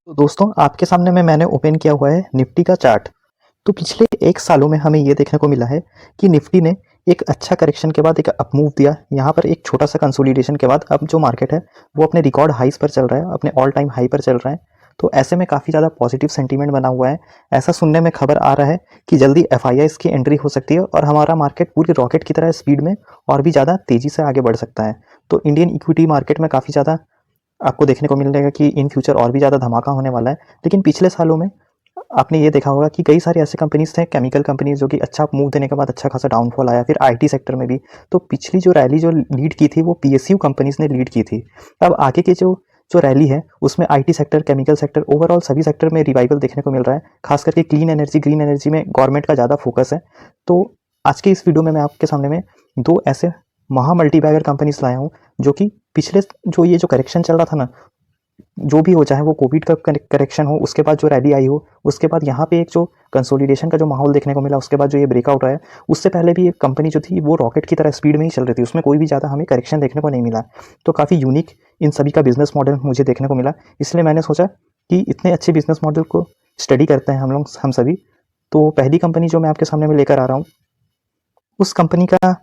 तो दोस्तों आपके सामने मैंने ओपन किया हुआ है निफ्टी का चार्ट। तो पिछले 1 सालों में हमें ये देखने को मिला है कि निफ्टी ने एक अच्छा करेक्शन के बाद एक अप मूव दिया। यहाँ पर एक छोटा-सा कंसोलिडेशन के बाद अब जो मार्केट है वो अपने रिकॉर्ड हाईज़ पर चल रहा है, अपने ऑल टाइम हाई पर चल रहा है। तो ऐसे में काफ़ी ज़्यादा पॉजिटिव सेंटीमेंट बना हुआ है। ऐसा सुनने में खबर आ रहा है कि जल्दी एफआईआईज़ की एंट्री हो सकती है और हमारा मार्केट पूरी रॉकेट की तरह स्पीड में और भी ज़्यादा तेज़ी से आगे बढ़ सकता है। तो इंडियन इक्विटी मार्केट में काफ़ी ज़्यादा आपको देखने को मिलेगा कि इन फ्यूचर और भी ज़्यादा धमाका होने वाला है। लेकिन पिछले सालों में आपने ये देखा होगा कि कई सारे ऐसे कंपनीज़ थे, केमिकल कंपनीज़, जो कि अच्छा मूव देने के बाद अच्छा खासा डाउनफॉल आया, फिर आईटी सेक्टर में भी। तो पिछली जो रैली जो लीड की थी वो पीएसयू कंपनीज़ ने लीड की थी। अब आगे की जो जो रैली है उसमें IT sector, chemical sector, overall सभी सेक्टर में रिवाइवल देखने को मिल रहा है। खास करके क्लीन एनर्जी, ग्रीन एनर्जी में गवर्नमेंट का ज़्यादा फोकस है। तो आज के इस वीडियो में मैं आपके सामने में 2 ऐसे महा मल्टीबैगर कंपनीज़ लाया हूँ जो कि पिछले जो ये जो करेक्शन चल रहा था ना, जो भी हो, चाहे वो कोविड का करेक्शन हो, उसके बाद जो रैली आई हो, उसके बाद यहाँ पे एक जो कंसोलिडेशन का जो माहौल देखने को मिला, उसके बाद जो ये ब्रेकआउट आया, उससे पहले भी एक कंपनी जो थी वो रॉकेट की तरह स्पीड में ही चल रही थी, उसमें कोई भी ज़्यादा हमें करेक्शन देखने को नहीं मिला। तो काफ़ी यूनिक इन सभी का बिजनेस मॉडल मुझे देखने को मिला, इसलिए मैंने सोचा कि इतने अच्छे बिजनेस मॉडल को स्टडी करते हैं हम सभी। तो पहली कंपनी जो मैं आपके सामने में लेकर आ रहा हूँ, उस कंपनी का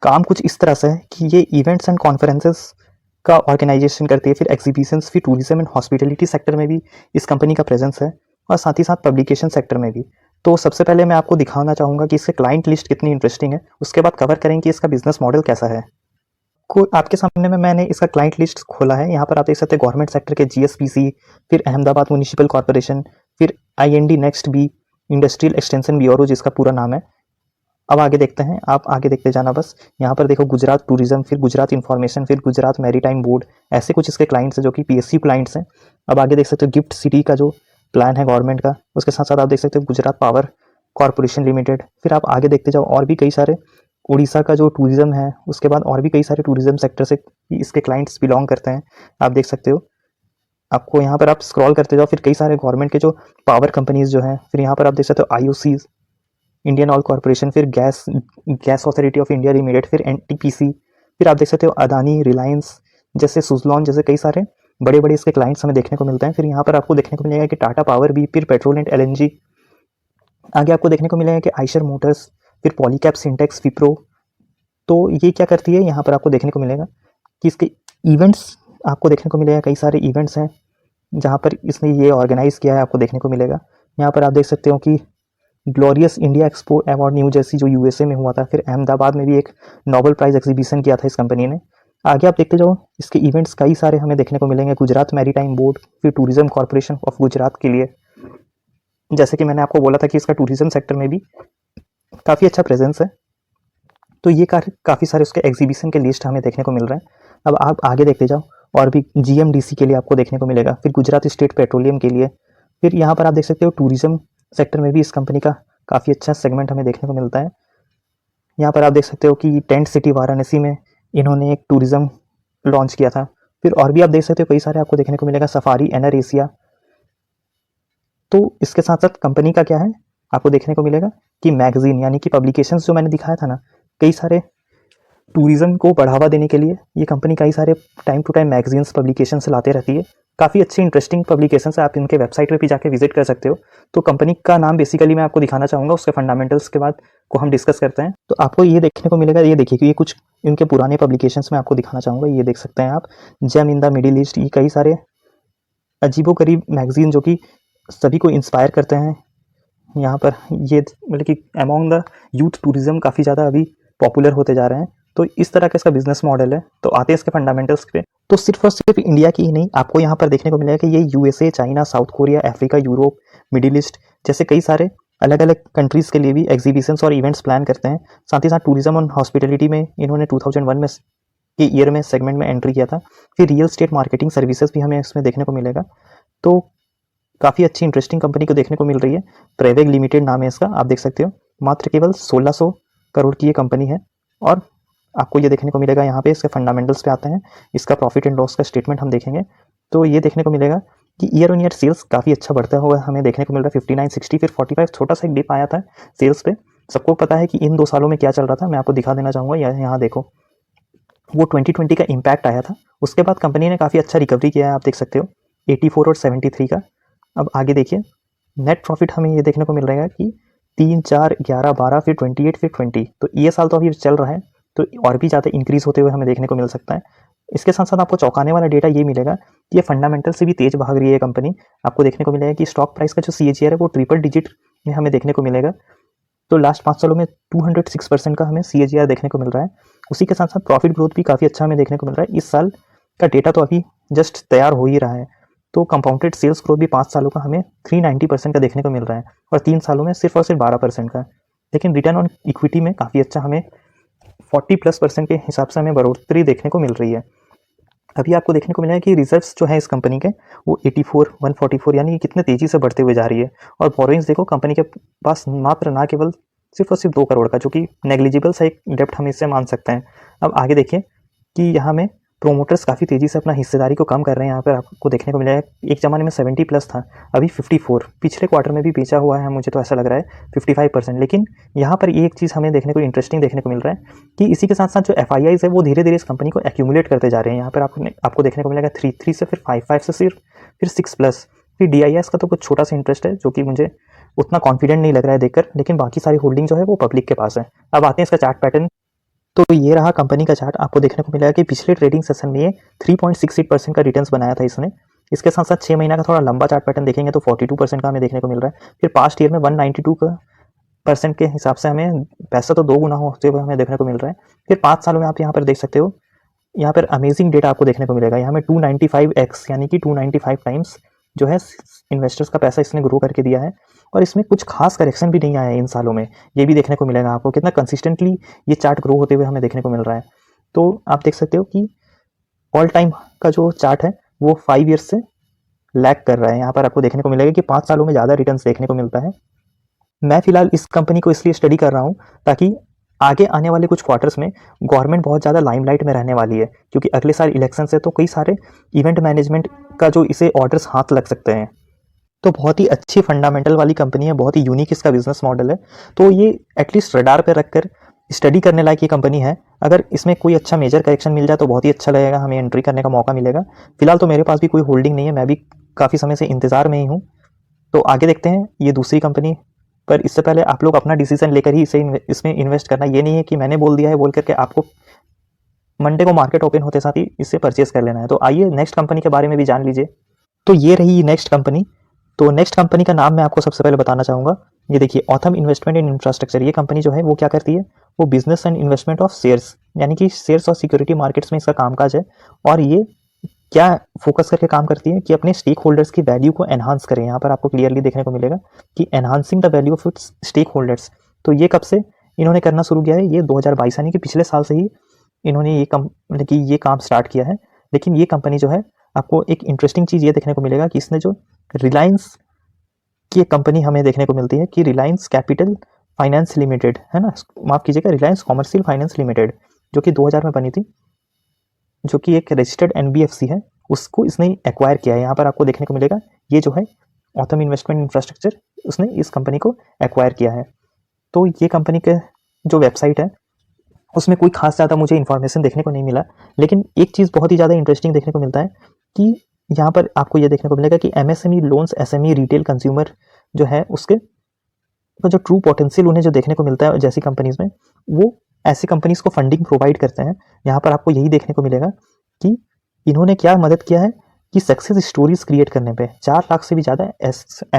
काम कुछ इस तरह से है कि ये इवेंट्स एंड कॉन्फ्रेंसेस का ऑर्गेनाइजेशन करती है, फिर एग्जीबिशंस, फिर टूरिज्म एंड हॉस्पिटैलिटी सेक्टर में भी इस कंपनी का प्रेजेंस है और साथ ही साथ पब्लिकेशन सेक्टर में भी। तो सबसे पहले मैं आपको दिखाना चाहूँगा कि इसके क्लाइंट लिस्ट कितनी इंटरेस्टिंग है, उसके बाद कवर करेंगे कि इसका बिजनेस मॉडल कैसा है। को आपके सामने में मैंने इसका क्लाइंट लिस्ट खोला है। यहाँ पर आप देख सकते हैं गवर्नमेंट सेक्टर के जीएसपीसी, फिर अहमदाबाद म्युनिसिपल कॉर्पोरेशन, फिर IND next B, industrial extension bureau जिसका पूरा नाम है। अब आगे देखते हैं, आप आगे देखते जाना बस। यहाँ पर देखो गुजरात टूरिज्म, फिर गुजरात इंफॉर्मेशन, फिर गुजरात मैरीटाइम बोर्ड, ऐसे कुछ इसके क्लाइंट्स हैं जो कि पीएसयू क्लाइंट्स हैं। अब आगे देख सकते हो गिफ्ट सिटी का जो प्लान है गवर्नमेंट का, उसके साथ साथ आप देख सकते हो गुजरात पावर कॉरपोरेशन लिमिटेड। फिर आप आगे देखते जाओ और भी कई सारे, उड़ीसा का जो टूरिज्म है, उसके बाद और भी कई सारे टूरिज्म सेक्टर से इसके क्लाइंट्स बिलोंग करते हैं, आप देख सकते हो। आपको यहाँ पर आप स्क्रॉल करते जाओ, फिर कई सारे गवर्नमेंट के जो पावर कंपनीज जो हैं, फिर यहाँ पर आप देख सकते हो आईओसी, इंडियन ऑयल कॉर्पोरेशन, फिर gas gas authority of India limited, फिर एनटीपीसी, फिर आप देख सकते हो अदानी, रिलायंस जैसे, सुजलॉन जैसे कई सारे बड़े बड़े इसके क्लाइंट्स हमें देखने को मिलते हैं। फिर यहाँ पर आपको देखने को मिलेगा कि टाटा पावर भी, फिर पेट्रोल एंड एलएनजी। आगे आपको देखने को मिलेगा कि आइशर मोटर्स, फिर पॉलीकैब, सिंटेक्स, विप्रो। तो ये क्या करती है, यहाँ पर आपको देखने को मिलेगा कि इसके इवेंट्स आपको देखने को मिलेगा, कई सारे इवेंट्स हैं जहाँ पर इसने ये ऑर्गेनाइज किया है, आपको देखने को मिलेगा। यहाँ पर आप देख सकते हो कि glorious India expo award new Jersey जो यूएसए में हुआ था, फिर अहमदाबाद में भी एक नोबेल प्राइज एग्जीबिशन किया था इस कंपनी ने। आगे आप देखते जाओ, इसके इवेंट्स कई सारे हमें देखने को मिलेंगे, गुजरात मैरीटाइम बोर्ड, फिर टूरिज्म कॉर्पोरेशन ऑफ गुजरात के लिए। जैसे कि मैंने आपको बोला था कि इसका टूरिज्म सेक्टर में भी काफ़ी अच्छा प्रेजेंस है। तो ये काफ़ी सारे उसके एग्जीबिशन के लिस्ट हमें देखने को मिल रहे हैं। अब आप आगे देखते जाओ, और भी जीएमडीसी के लिए आपको देखने को मिलेगा, फिर गुजरात स्टेट पेट्रोलियम के लिए। फिर यहाँ पर आप देख सकते हो टूरिज्म सेक्टर में भी इस कंपनी का काफ़ी अच्छा सेगमेंट हमें देखने को मिलता है। यहाँ पर आप देख सकते हो कि टेंट सिटी वाराणसी में इन्होंने एक टूरिज्म लॉन्च किया था। फिर और भी आप देख सकते हो कई सारे आपको देखने को मिलेगा, सफारी, एनर एशिया। तो इसके साथ साथ कंपनी का क्या है, आपको देखने को मिलेगा कि मैगजीन यानी कि पब्लिकेशंस जो मैंने दिखाया था ना, कई सारे टूरिज्म को बढ़ावा देने के लिए ये कंपनी कई सारे time to time magazines, publications लाते रहती है। काफ़ी अच्छी इंटरेस्टिंग पब्लिकेशंस है, आप इनके वेबसाइट पे भी जाके विजिट कर सकते हो। तो कंपनी का नाम बेसिकली मैं आपको दिखाना चाहूँगा, उसके फंडामेंटल्स के बाद को हम डिस्कस करते हैं। तो आपको ये देखने को मिलेगा, ये देखिए कि ये कुछ इनके पुराने पब्लिकेशंस में आपको दिखाना चाहूँगा। ये देख सकते हैं आप, gem in the Middle East, ये कई सारे अजीबोगरीब मैगजीन जो कि सभी को इंस्पायर करते हैं। यहाँ पर ये मतलब कि अमॉन्ग द यूथ टूरिज्म काफ़ी ज़्यादा अभी पॉपुलर होते जा रहे हैं। तो इस तरह का इसका बिजनेस मॉडल है। तो आते हैं इसके फंडामेंटल्स पे। तो सिर्फ और सिर्फ इंडिया की ही नहीं, आपको यहाँ पर देखने को मिलेगा कि ये USA, China, south Korea, Africa, Europe, middle east जैसे कई सारे अलग अलग कंट्रीज़ के लिए भी एग्जीबिशंस और इवेंट्स प्लान करते हैं। साथ ही साथ टूरिज्म और हॉस्पिटैलिटी में इन्होंने 2001 में के ईयर में सेगमेंट में एंट्री किया था। फिर रियल स्टेट मार्केटिंग सर्विसेज भी हमें इसमें देखने को मिलेगा। तो काफ़ी अच्छी इंटरेस्टिंग कंपनी को देखने को मिल रही है। प्रेवेग लिमिटेड नाम है इसका, आप देख सकते हो। मात्र केवल 1600 करोड़ की ये कंपनी है। और आपको ये देखने को मिलेगा, यहाँ पे इसके फंडामेंटल्स पे आते हैं, इसका प्रॉफिट एंड लॉस का स्टेटमेंट हम देखेंगे तो ये देखने को मिलेगा कि ईयर ऑन ईयर सेल्स काफ़ी अच्छा बढ़ता हुआ हमें देखने को मिल रहा है। 59, 60, फिर 45, छोटा सा एक डिप आया था सेल्स पे। सबको पता है कि इन 2 सालों में क्या चल रहा था, मैं आपको दिखा देना चाहूँगा। यहाँ देखो, वो 2020 का इम्पैक्ट आया था। उसके बाद कंपनी ने काफ़ी अच्छा रिकवरी किया है, आप देख सकते हो, 84 और 73 का। अब आगे देखिए, नेट प्रॉफिट हमें ये देखने को मिल रहा है कि 3, 4, 11, 12, फिर 28, फिर 20। तो ये साल तो अभी चल रहा है, तो और भी ज़्यादा इंक्रीज होते हुए हमें देखने को मिल सकता है। इसके साथ साथ आपको चौंकाने वाला डेटा ये मिलेगा कि ये फंडामेंटल से भी तेज भाग रही है कंपनी। आपको देखने को मिलेगा कि स्टॉक प्राइस का जो CAGR है वो ट्रिपल डिजिट में हमें देखने को मिलेगा। तो लास्ट 5 सालों में 206% का हमें CAGR देखने को मिल रहा है। उसी के साथ साथ प्रॉफिट ग्रोथ भी काफ़ी अच्छा हमें देखने को मिल रहा है। इस साल का डेटा तो अभी जस्ट तैयार हो ही रहा है। तो कंपाउंडेड सेल्स ग्रोथ भी 5 सालों का हमें 390% का देखने को मिल रहा है, और 3 सालों में सिर्फ और सिर्फ 12% का। लेकिन रिटर्न ऑन इक्विटी में काफ़ी अच्छा हमें 40+% के हिसाब से हमें बढ़ोतरी देखने को मिल रही है। अभी आपको देखने को मिला है कि रिजर्व्स जो है इस कंपनी के वो 84, 144 यानी कि कितने तेजी से बढ़ते हुए जा रही है। और बोरोइंग्स देखो, कंपनी के पास मात्र ना केवल सिर्फ और सिर्फ 2 करोड़ का, जो कि नेग्लिजिबल सा एक डेप्ट हम इससे मान सकते हैं। अब आगे देखिए कि यहाँ में प्रोमोटर्स काफ़ी तेज़ी से अपना हिस्सेदारी को कम कर रहे हैं। यहाँ पर आपको देखने को मिला है एक ज़माने में 70+ था, अभी 54। पिछले क्वार्टर में भी बेचा हुआ है, मुझे तो ऐसा लग रहा है 55%। लेकिन यहाँ पर एक चीज़ हमें देखने को इंटरेस्टिंग देखने को मिल रहा है कि इसी के साथ साथ जो FIIs है वो धीरे धीरे इस कंपनी को एक्यूमुलेट करते जा रहे हैं। यहाँ पर आपको देखने को मिलेगा 3 से फिर 5 से फिर 6+। फिर DIS का तो कुछ छोटा सा इंटरेस्ट है, जो कि मुझे उतना कॉन्फिडेंट नहीं लग रहा है देखकर, लेकिन बाकी सारी होल्डिंग जो है वो पब्लिक के पास है। अब आते हैं इसका चार्ट पैटर्न। तो ये रहा कंपनी का चार्ट। आपको देखने को मिलेगा कि पिछले ट्रेडिंग सेशन में ये 3.68% का रिटर्न्स बनाया था इसने। इसके साथ साथ 6 महीना का थोड़ा लंबा चार्ट पैटर्न देखेंगे तो 42% का हमें देखने को मिल रहा है। फिर पास्ट ईयर में 192% के हिसाब से हमें पैसा तो 2 गुना होते हुए हमें देखने को मिल रहा है। फिर 5 सालों में आप यहाँ पर देख सकते हो, यहाँ पर अमेजिंग डेटा आपको देखने को मिलेगा। यहाँ में 295x यानी कि 295 टाइम्स जो है इन्वेस्टर्स का पैसा इसने ग्रो करके दिया है। और इसमें कुछ खास करेक्शन भी नहीं आया है इन सालों में, ये भी देखने को मिलेगा आपको। कितना कंसिस्टेंटली ये चार्ट ग्रो होते हुए हमें देखने को मिल रहा है। तो आप देख सकते हो कि ऑल टाइम का जो चार्ट है वो 5 ईयर्स से लैग कर रहा है। यहाँ पर आपको देखने को मिलेगा कि 5 सालों में ज़्यादा रिटर्न्स देखने को मिलता है। मैं फिलहाल इस कंपनी को इसलिए स्टडी कर रहा हूँ ताकि आगे आने वाले कुछ क्वार्टर्स में गवर्नमेंट बहुत ज़्यादा लाइमलाइट में रहने वाली है, क्योंकि अगले साल इलेक्शन है, तो कई सारे इवेंट मैनेजमेंट का जो इसे ऑर्डर्स हाथ लग सकते हैं। तो बहुत ही अच्छी फंडामेंटल वाली कंपनी है, बहुत ही यूनिक इसका बिजनेस मॉडल है। तो ये एटलीस्ट रडार पे रखकर स्टडी करने लायक ये कंपनी है। अगर इसमें कोई अच्छा मेजर करेक्शन मिल जाए तो बहुत ही अच्छा लगेगा, हमें एंट्री करने का मौका मिलेगा। फिलहाल तो मेरे पास भी कोई होल्डिंग नहीं है, मैं भी काफ़ी समय से इंतज़ार में ही हूँ। तो आगे देखते हैं ये दूसरी कंपनी। पर इससे पहले आप लोग अपना डिसीजन लेकर ही इसमें इन्वेस्ट करना। ये नहीं है कि मैंने बोल दिया है बोल करके आपको मंडे को मार्केट ओपन होते साथ ही इससे परचेस कर लेना है। तो आइए नेक्स्ट कंपनी के बारे में भी जान लीजिए। तो ये रही नेक्स्ट कंपनी। तो नेक्स्ट कंपनी का नाम मैं आपको सबसे पहले बताना चाहूँगा। ये देखिए, ऑथम इन्वेस्टमेंट इन इंफ्रास्ट्रक्चर। ये कंपनी जो है वो क्या करती है, वो business and investment of shares यानी कि शेयर्स और सिक्योरिटी मार्केट्स में इसका कामकाज है। और ये क्या फोकस करके काम करती है कि अपने स्टेक होल्डर्स की वैल्यू को एनहांस करें। यहाँ पर आपको क्लियरली देखने को मिलेगा कि enhancing the value of its stakeholders. तो ये कब से इन्होंने करना शुरू किया है, ये 2022 यानी कि पिछले साल से ही इन्होंने मतलब कि ये काम स्टार्ट किया है। लेकिन ये कंपनी जो है, आपको एक इंटरेस्टिंग चीज़ ये देखने को मिलेगा कि इसने जो रिलायंस की एक कंपनी हमें देखने को मिलती है कि रिलायंस कैपिटल फाइनेंस लिमिटेड है ना, माफ़ कीजिएगा, रिलायंस कॉमर्शियल फाइनेंस लिमिटेड, जो कि 2000 में बनी थी, जो कि एक रजिस्टर्ड NBFC है, उसको इसने एक्वायर किया है। यहाँ पर आपको देखने को मिलेगा ये जो है ऑथम इन्वेस्टमेंट इंफ्रास्ट्रक्चर, उसने इस कंपनी को एक्वायर किया है। तो ये कंपनी के जो वेबसाइट है उसमें कोई खास ज़्यादा मुझे इन्फॉर्मेशन देखने को नहीं मिला। लेकिन एक चीज़ बहुत ही ज़्यादा इंटरेस्टिंग देखने को मिलता है कि यहाँ पर आपको ये देखने को मिलेगा कि MSME loans, SME retail consumer जो है उसके तो जो ट्रू पोटेंशियल उन्हें जो देखने को मिलता है जैसी कंपनीज में, वो ऐसी कंपनीज को फंडिंग प्रोवाइड करते हैं। यहाँ पर आपको यही देखने को मिलेगा कि इन्होंने क्या मदद किया है कि सक्सेस स्टोरीज क्रिएट करने पे 4 लाख से भी ज़्यादा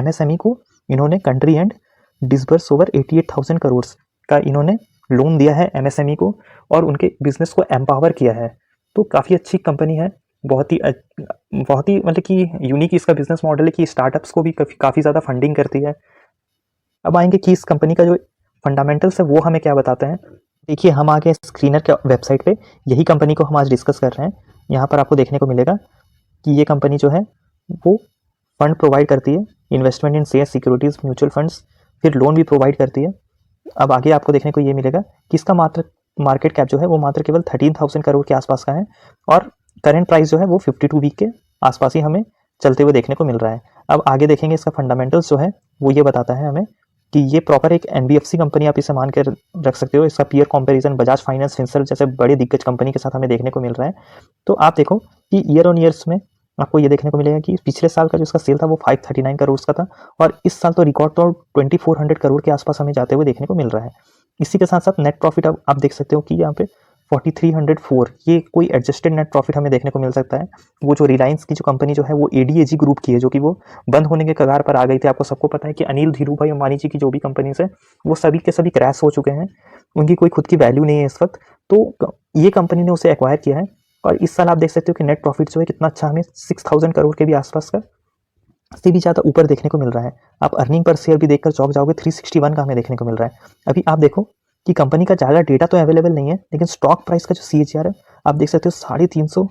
MSME को इन्होंने country and disburse over 88,000 crore का इन्होंने लोन दिया है MSME को, और उनके बिजनेस को एम्पावर किया है। तो काफ़ी अच्छी कंपनी है, बहुत ही मतलब कि यूनिक इसका बिजनेस मॉडल है कि स्टार्टअप्स को भी काफ़ी ज़्यादा फंडिंग करती है। अब आएंगे कि इस कंपनी का जो फंडामेंटल्स है वो हमें क्या बताते हैं। देखिए, हम आगे स्क्रीनर के वेबसाइट पे यही कंपनी को हम आज डिस्कस कर रहे हैं। यहाँ पर आपको देखने को मिलेगा कि ये कंपनी जो है वो फंड प्रोवाइड करती है, इन्वेस्टमेंट इन शेयर, सिक्योरिटीज़, म्यूचुअल फंड्स, फिर लोन भी प्रोवाइड करती है। अब आगे आपको देखने को ये मिलेगा कि इसका मात्र मार्केट कैप जो है वो मात्र केवल 13,000 करोड़ के आसपास का है, और करेंट प्राइस जो है वो 52 वीक के आसपास ही हमें चलते हुए देखने को मिल रहा है। अब आगे देखेंगे इसका फंडामेंटल्स जो है वो ये बताता है हमें कि ये प्रॉपर एक NBFC कंपनी आप इसे मान कर रख सकते हो। इसका peer comparison Bajaj finance, Finserv जैसे बड़े दिग्गज कंपनी के साथ हमें देखने को मिल रहा है। तो आप देखो कि ईयर ऑन ईयर्स में आपको ये देखने को मिलेगा कि पिछले साल का जो इसका सेल था वो 539 करोड़ का था, और इस साल तो रिकॉर्ड तो 2400 करोड़ के आसपास हमें जाते हुए देखने को मिल रहा है। इसी के साथ साथ नेट प्रॉफिट अब आप देख सकते हो कि यहाँ पे 4304, ये कोई एडजस्टेड नेट प्रॉफिट हमें देखने को मिल सकता है। वो जो रिलायंस की जो कंपनी जो है वो एडीएजी ग्रुप की है, जो कि वो बंद होने के कगार पर आ गई थी। आपको सबको पता है कि अनिल धीरूभाई अंबानी जी की जो भी कंपनीज है वो सभी के सभी क्रैश हो चुके हैं, उनकी कोई खुद की वैल्यू नहीं है इस वक्त। तो ये कंपनी ने उसे एक्वायर किया है, और इस साल आप देख सकते हो कि नेट प्रॉफिट जो है कितना अच्छा, हमें 6000 करोड़ के भी आसपास का से भी ज़्यादा ऊपर देखने को मिल रहा है। आप अर्निंग पर शेयर भी देखकर चौंक जाओगे, 361 का हमें देखने को मिल रहा है। अभी आप देखो कि कंपनी का ज़्यादा डेटा तो अवेलेबल नहीं है, लेकिन स्टॉक प्राइस का जो CAGR है आप देख सकते हो 350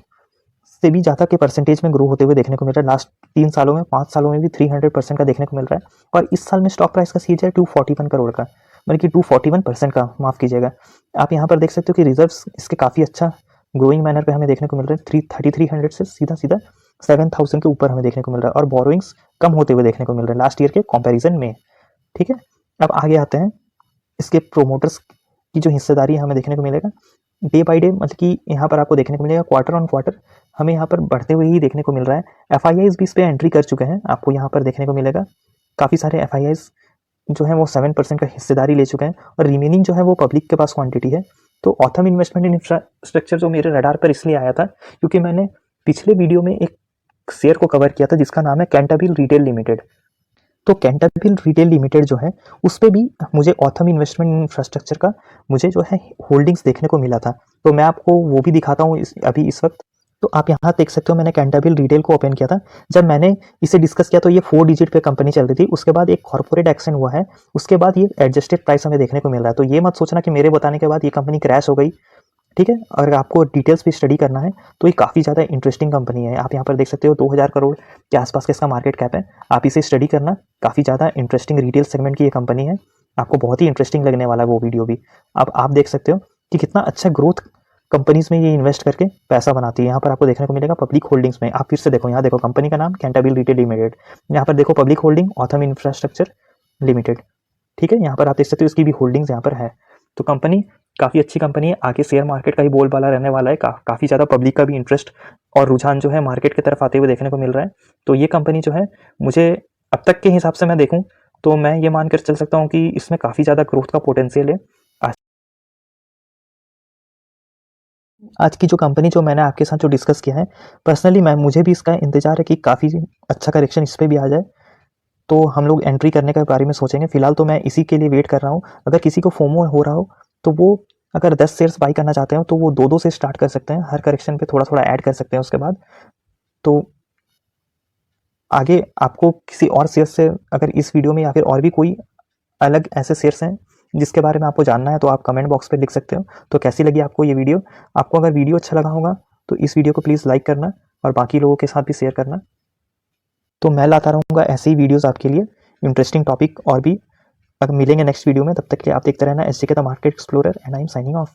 से भी ज़्यादा के परसेंटेज में ग्रो होते हुए देखने को मिल रहा है। लास्ट 3 सालों में, 5 सालों में भी 300% का देखने को मिल रहा है। और इस साल में स्टॉक प्राइस का CAGR 241 करोड़ का, मतलब कि 241% का, माफ़ कीजिएगा। आप यहाँ पर देख सकते हो कि रिजर्व्स इसके काफ़ी अच्छा ग्रोइंग मैनर पे हमें देखने को मिल रहा है। 3300 से सीधा सीधा 7000 के ऊपर हमें देखने को मिल रहा है, और बोरोइंग्स कम होते हुए देखने को मिल रहा है लास्ट ईयर के कंपैरिजन में। ठीक है, अब आगे आते हैं, इसके प्रोमोटर्स की जो हिस्सेदारी हमें देखने को मिलेगा डे बाई डे, मतलब कि यहाँ पर आपको देखने को मिलेगा क्वार्टर ऑन क्वार्टर हमें यहाँ पर बढ़ते हुए ही देखने को मिल रहा है। FIIs भी इस पर एंट्री कर चुके हैं, आपको यहाँ पर देखने को मिलेगा काफ़ी सारे FIIs जो है वो 7% का हिस्सेदारी ले चुके हैं, और रिमेनिंग जो है वो पब्लिक के पास क्वांटिटी है। तो ऑथम इन्वेस्टमेंट इन इंफ्रास्ट्रक्चर जो मेरे रडार पर इसलिए आया था क्योंकि मैंने पिछले वीडियो में एक शेयर को कवर किया था जिसका नाम है कैंटरबिल रिटेल लिमिटेड। तो कैंटरबिल रिटेल लिमिटेड जो है उस पे भी मुझे ऑथम इन्वेस्टमेंट इंफ्रास्ट्रक्चर का मुझे जो है होल्डिंग्स देखने को मिला था। तो मैं आपको वो भी दिखाता हूँ अभी इस वक्त। तो आप यहाँ देख सकते हो मैंने कैंटरबिल रिटेल को ओपन किया था। जब मैंने इसे डिस्कस किया तो ये 4 डिजिट पे कंपनी चल रही थी, उसके बाद एक कॉर्पोरेट एक्शन हुआ है, उसके बाद ये एडजस्टेड प्राइस हमें देखने को मिल रहा है। तो ये मत सोचना कि मेरे बताने के बाद ये कंपनी क्रैश हो गई। ठीक है, अगर आपको डिटेल्स भी स्टडी करना है तो ये काफ़ी ज़्यादा इंटरेस्टिंग कंपनी है। आप यहाँ पर देख सकते हो 2000 करोड़ के आसपास का इसका मार्केट कैप है। आप इसे स्टडी करना, काफ़ी ज़्यादा इंटरेस्टिंग रिटेल सेगमेंट की ये कंपनी है, आपको बहुत ही इंटरेस्टिंग लगने वाला है वो वीडियो भी। अब आप देख सकते हो कि कितना अच्छा ग्रोथ कंपनीज में ये इन्वेस्ट करके पैसा बनाती है। यहाँ पर आपको देखने को मिलेगा पब्लिक होल्डिंग्स में, आप फिर से देखो, यहाँ देखो कंपनी का नाम कैंटरबिल रिटेल लिमिटेड, यहाँ पर देखो public holding Autham infrastructure limited. ठीक है, यहाँ पर आप देख सकते हो इसकी भी होल्डिंग्स यहाँ पर है। तो कंपनी काफ़ी अच्छी कंपनी है, आगे शेयर मार्केट का ही बोलबाला रहने वाला है। काफ़ी ज़्यादा पब्लिक का भी इंटरेस्ट और रुझान जो है मार्केट की तरफ आते हुए देखने को मिल रहा है। तो ये कंपनी जो है मुझे अब तक के हिसाब से मैं देखूं तो मैं ये मानकर चल सकता हूँ कि इसमें काफ़ी ज़्यादा ग्रोथ का पोटेंशियल है। आज की जो कंपनी जो मैंने आपके साथ जो डिस्कस किया है, पर्सनली मुझे भी इसका इंतजार है कि काफ़ी अच्छा करेक्शन इस पर भी आ जाए, तो हम लोग एंट्री करने के बारे में सोचेंगे। फिलहाल तो मैं इसी के लिए वेट कर रहा हूँ। अगर किसी को फोमो हो रहा हो तो वो अगर 10 शेयर्स बाई करना चाहते हो तो वो 2-2 से स्टार्ट कर सकते हैं, हर करेक्शन पे थोड़ा थोड़ा ऐड कर सकते हैं उसके बाद। तो आगे आपको किसी और शेयर से अगर इस वीडियो में या फिर और भी कोई अलग ऐसे शेयर्स हैं जिसके बारे में आपको जानना है तो आप कमेंट बॉक्स पे लिख सकते हो। तो कैसी लगी आपको ये वीडियो? आपको अगर वीडियो अच्छा लगा होगा तो इस वीडियो को प्लीज़ लाइक करना और बाकी लोगों के साथ भी शेयर करना। तो मैं लाता रहूँगा ऐसे ही वीडियोज़ आपके लिए, इंटरेस्टिंग टॉपिक और भी। अगर मिलेंगे नेक्स्ट वीडियो में, तब तक के लिए आप देखते रहना SJK the market explorer, and I am signing off.